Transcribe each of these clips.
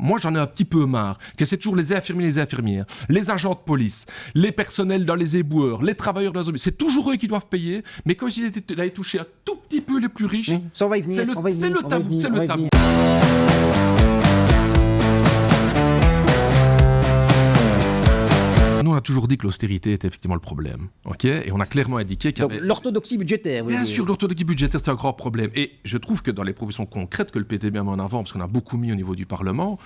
Moi, j'en ai un petit peu marre que c'est toujours les infirmiers, les infirmières, les agents de police, les personnels dans les éboueurs, les travailleurs dans les hôpitaux. C'est toujours eux qui doivent payer, mais quand ils allaient toucher un tout petit peu les plus riches, ça, on va y venir, c'est le tabou. Nous, on a toujours dit que l'austérité était effectivement le problème. Et on a clairement indiqué qu'il y avait... l'orthodoxie budgétaire. Bien sûr, l'orthodoxie budgétaire, c'est un grand problème. Et je trouve que dans les propositions concrètes que le PTB a mis en avant, parce qu'on a beaucoup mis au niveau du Parlement,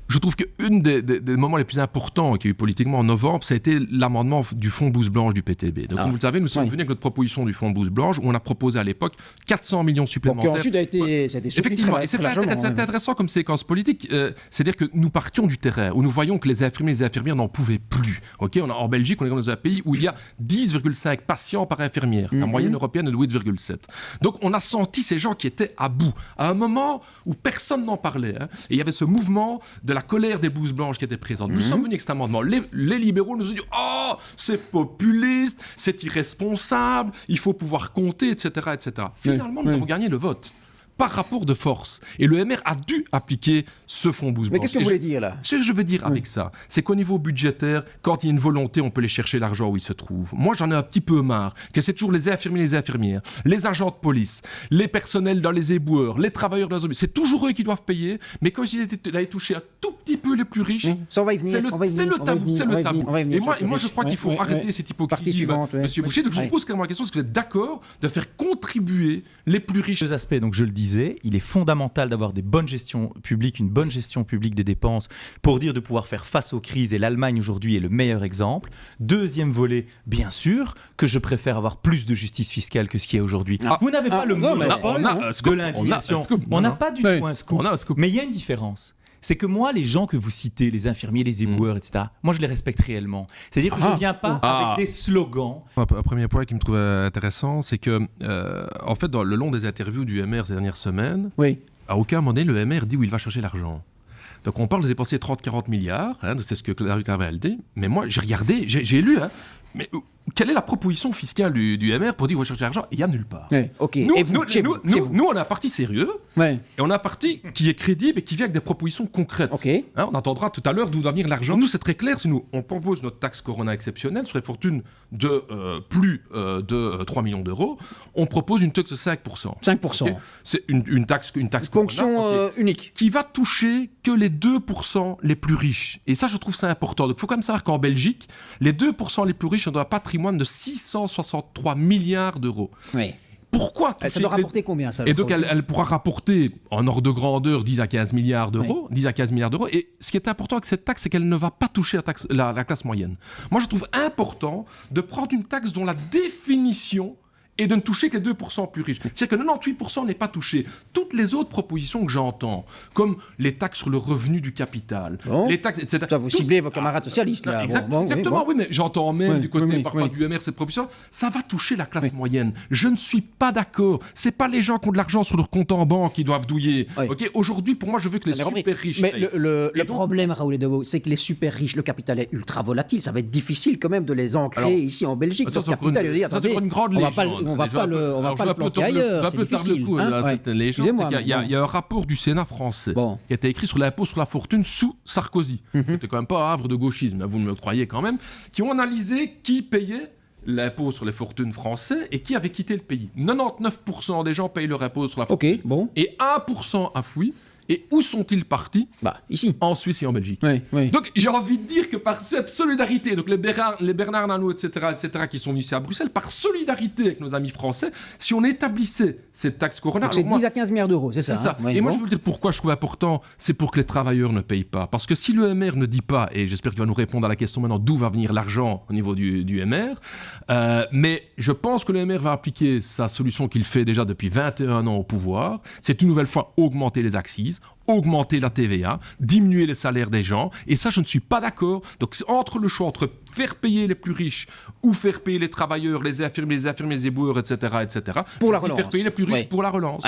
je trouve qu'un des moments les plus importants qu'il y a eu politiquement en novembre, ça a été l'amendement du fonds bourse blanche du PTB. Donc, comme vous le savez, nous sommes venus avec notre proposition du fonds bourse blanche, où on a proposé à l'époque 400 millions supplémentaires. Qui ensuite a été effectivement, et c'était intéressant comme séquence politique. C'est-à-dire que nous partions du terrain, où nous voyons que les infirmiers et les infirmières n'en pouvaient plus. En Belgique, on est dans un pays où il y a 10,5 patients par infirmière. La moyenne européenne est de 8,7. Donc, on a senti ces gens qui étaient à bout, à un moment où personne n'en parlait. Et il y avait ce mouvement de la colère des blouses blanches qui était présente. Nous sommes venus avec cet amendement. Les libéraux nous ont dit « Oh, c'est populiste, c'est irresponsable, il faut pouvoir compter, etc. etc. » Finalement, nous avons gagné le vote par rapport de force. Et le MR a dû appliquer ce fonds bourse blanche. Mais qu'est-ce que vous voulez dire là ? Ce que je veux dire avec ça, c'est qu'au niveau budgétaire, quand il y a une volonté, on peut aller chercher l'argent où il se trouve. Moi, j'en ai un petit peu marre que c'est toujours les infirmiers, les infirmières, les agents de police, les personnels dans les éboueurs, les travailleurs dans les hôpitaux. C'est toujours eux qui doivent payer, mais quand ils allaient toucher un tout petit peu les plus riches, ça, on va y venir, c'est le tabou. Et moi, je crois qu'il faut arrêter cette hypocrisie, Monsieur Boucher. Donc, je vous pose quand même la question, est-ce que vous êtes d'accord de faire contribuer les plus riches ? Deux aspects, donc je le disais, il est fondamental d'avoir des bonnes gestions publiques, une bonne gestion publique des dépenses pour dire de pouvoir faire face aux crises, et l'Allemagne aujourd'hui est le meilleur exemple. Deuxième volet, bien sûr, que je préfère avoir plus de justice fiscale que ce qu'il y a aujourd'hui. Vous n'avez pas le monopole de l'indignation. On n'a pas du tout un scoop. Mais il y a une différence. C'est que moi, les gens que vous citez, les infirmiers, les éboueurs, etc., moi, je les respecte réellement. C'est-à-dire que je ne viens pas avec des slogans. Un premier point qui me trouve intéressant, c'est que, en fait, le long des interviews du MR ces dernières semaines, à aucun moment donné, le MR dit où il va chercher l'argent. Donc, on parle de dépenser 30-40 milliards, c'est ce que Claire Tavel dit, mais moi, j'ai regardé, j'ai lu, mais quelle est la proposition fiscale du MR pour dire qu'il va chercher l'argent ? Il n'y a nulle part. Nous, on a un parti sérieux, et on a un parti qui est crédible et qui vient avec des propositions concrètes. On entendra tout à l'heure d'où va venir l'argent. Nous, c'est très clair, si on propose notre taxe Corona exceptionnelle sur les fortunes de plus de 3 millions d'euros, on propose une taxe de 5%. 5%. C'est une taxe ponction Corona, unique. Qui va toucher que les 2% les plus riches. Et ça, je trouve ça important. Donc, il faut quand même savoir qu'en Belgique, les 2% les plus riches ont un patrimoine de 663 milliards d'euros. Pourquoi ça doit rapporter combien ça ? Et donc elle pourra rapporter en ordre de grandeur 10 à 15 milliards d'euros. 10 à 15 milliards d'euros. Et ce qui est important avec cette taxe, c'est qu'elle ne va pas toucher la classe moyenne. Moi, je trouve important de prendre une taxe dont la définition et de ne toucher que les 2% plus riches. C'est-à-dire que 98% n'est pas touché. Toutes les autres propositions que j'entends, comme les taxes sur le revenu du capital, les taxes, etc. Ça, vous ciblez vos camarades socialistes, là. Exactement, oui, mais j'entends même du côté parfois du MR cette proposition. Ça va toucher la classe moyenne. Je ne suis pas d'accord. C'est pas les gens qui ont de l'argent sur leur compte en banque qui doivent douiller. Aujourd'hui, pour moi, je veux que les super riches... Mais le problème, Raoul Edebo, c'est que les super riches, le capital est ultra volatile. Ça va être difficile quand même de les ancrer ici en Belgique. Ça, c'est une grande légende. On va pas le planter ailleurs, c'est difficile. Il y a un rapport du Sénat français qui a été écrit sur l'impôt sur la fortune sous Sarkozy. C'était quand même pas un havre de gauchisme, vous me le croyez quand même, qui ont analysé qui payait l'impôt sur les fortunes français et qui avait quitté le pays. 99% des gens payent leur impôt sur la fortune et 1% a fui. Et où sont-ils partis ? Ici. En Suisse et en Belgique. Donc j'ai envie de dire que par cette solidarité, donc les Bernard Arnault, etc., qui sont venus ici à Bruxelles, par solidarité avec nos amis français, si on établissait cette taxe Corona... Donc c'est 10 à 15 milliards d'euros, c'est ça. C'est ça. Et moi je veux dire pourquoi je trouve important, c'est pour que les travailleurs ne payent pas. Parce que si le MR ne dit pas, et j'espère qu'il va nous répondre à la question maintenant d'où va venir l'argent au niveau du MR, mais je pense que le MR va appliquer sa solution qu'il fait déjà depuis 21 ans au pouvoir, c'est une nouvelle fois augmenter les accises, augmenter la TVA, diminuer les salaires des gens, et ça je ne suis pas d'accord. Donc c'est entre le choix entre faire payer les plus riches ou faire payer les travailleurs, les infirmiers, les éboueurs, etc. Pour la relance. Faire payer les plus riches pour la relance.